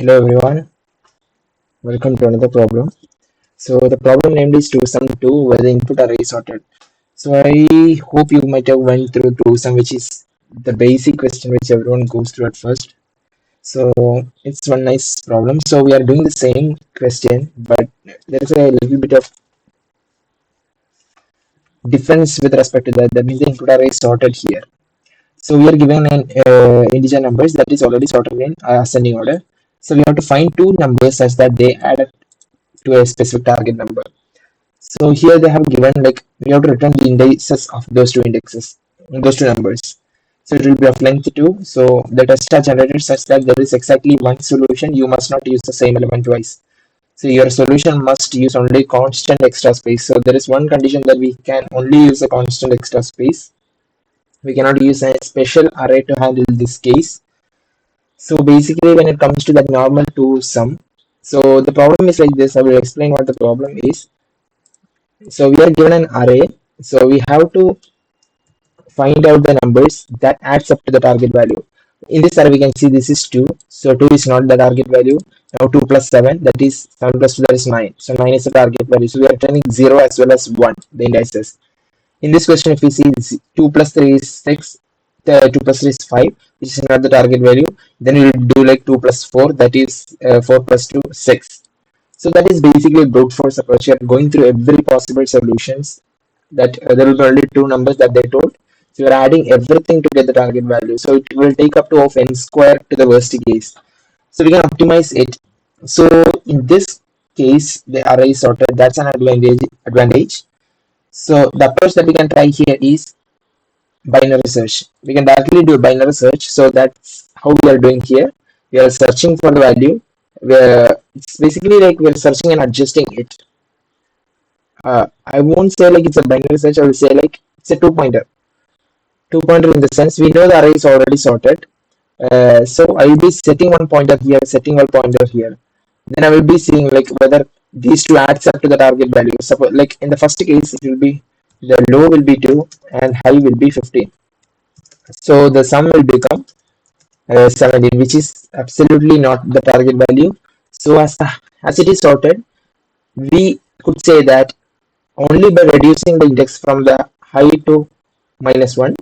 Hello everyone, welcome to another problem. So the problem named is 2 sum 2 where the input array is sorted. So I hope you might have went through 2 sum, which is the basic question which everyone goes through at first. So it's one nice problem. So we are doing the same question, but there is a little bit of difference with respect to that. That means the input array is sorted here. So we are given an integer numbers that is already sorted in ascending order. So we have to find two numbers such that they add up to a specific target number. So here they have given like we have to return the indices of those two indexes, those two numbers. So it will be of length 2. So the tests are generated such that there is exactly one solution. You must not use the same element twice. So your solution must use only constant extra space. So there is one condition that we can only use a constant extra space. We cannot use a special array to handle this case. So basically when it comes to that normal 2 sum, so the problem is like this. I will explain what the problem is. So we are given an array. So we have to find out the numbers that adds up to the target value. In this array, we can see this is 2. So 2 is not the target value. Now 2 plus 7, that is 7 plus 2, that is 9. So 9 is the target value. So we are returning 0 as well as 1, the indices. In this question, if we see this 2 plus 3 is 6, 2 plus 3 is 5, which is not the target value. Then we will do like 2 plus 4, that is 4 plus 2, 6. So that is basically a brute force approach. You are going through every possible solutions that there will be only two numbers that they told. So you are adding everything to get the target value. So it will take up to of n square to the worst case. So we can optimize it. So in this case, the array is sorted. That's an advantage. So the approach that we can try here is binary search. We can directly do a binary search. So that's how we are doing here. We are searching for the value. It's basically like we're searching and adjusting it. I won't say like it's a binary search. I will say like it's a two pointer. Two pointer in the sense we know the array is already sorted. So I will be setting one pointer here, setting one pointer here. Then I will be seeing like whether these two adds up to the target value. Suppose like in the first case, it will be the low will be 2 and high will be 15. So the sum will become 17, which is absolutely not the target value. So as it is sorted, we could say that only by reducing the index from the high to -1,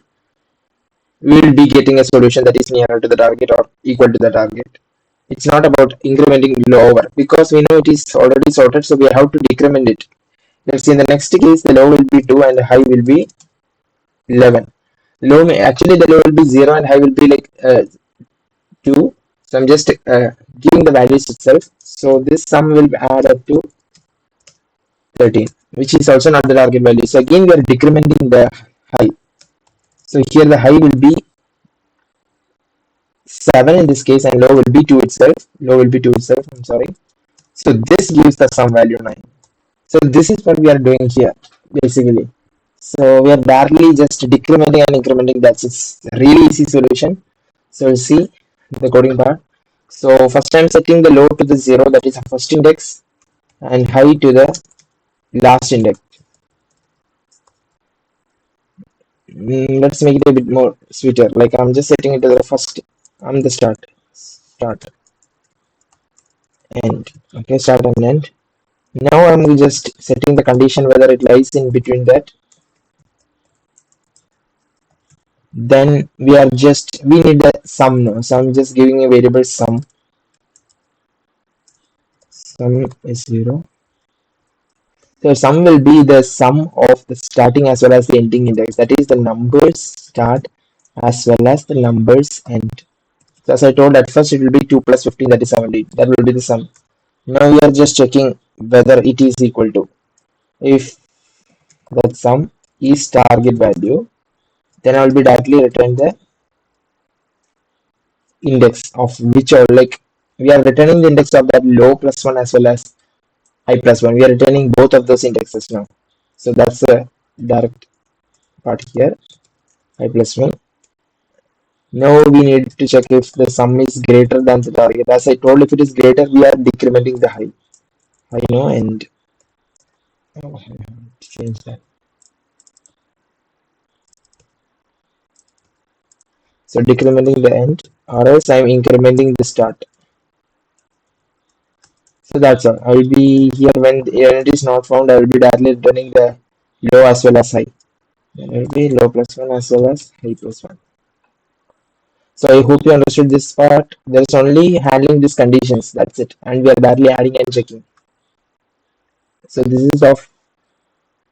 we will be getting a solution that is nearer to the target or equal to the target. It's not about incrementing lower because we know it is already sorted, so we have to decrement it. Let's see in the next case, the low will be 2 and the high will be 11. Low may actually the low will be 0 and high will be like 2. So I'm just giving the values itself. So this sum will add up to 13, which is also not the target value. So again, we are decrementing the high. So here the high will be 7 in this case and low will be 2 itself. Low will be 2 itself, I'm sorry. So this gives the sum value 9. So this is what we are doing here, basically. So we are barely just decrementing and incrementing. That's a really easy solution. So we'll see the coding part. So first I'm setting the low to the 0, that is the first index, and high to the last index. Let's make it a bit more sweeter. Like I'm just setting it to the first. I'm the start, end. Okay, start and end. Now I'm just setting the condition whether it lies in between that. Then we need the sum now. So I'm just giving a variable sum. Sum is 0. So sum will be the sum of the starting as well as the ending index. That is the numbers start as well as the numbers end. So as I told at first it will be 2 plus 15, that is 17. That will be the sum. Now we are just checking whether it is equal to. If that sum is target value, then I will be directly return the index of which are like we are returning the index of that low plus 1 as well as high plus 1. We are returning both of those indexes now. So that's the direct part here. High plus 1. Now we need to check if the sum is greater than the target. As I told, if it is greater, we are decrementing the high. I know, and oh, I have to change that. So decrementing the end, or else I'm incrementing the start. So that's all. I will be here when the event is not found. I will be directly returning the low as well as high. Then it will be low plus 1 as well as high plus 1. So I hope you understood this part. There is only handling these conditions. That's it. And we are barely adding and checking. So this is of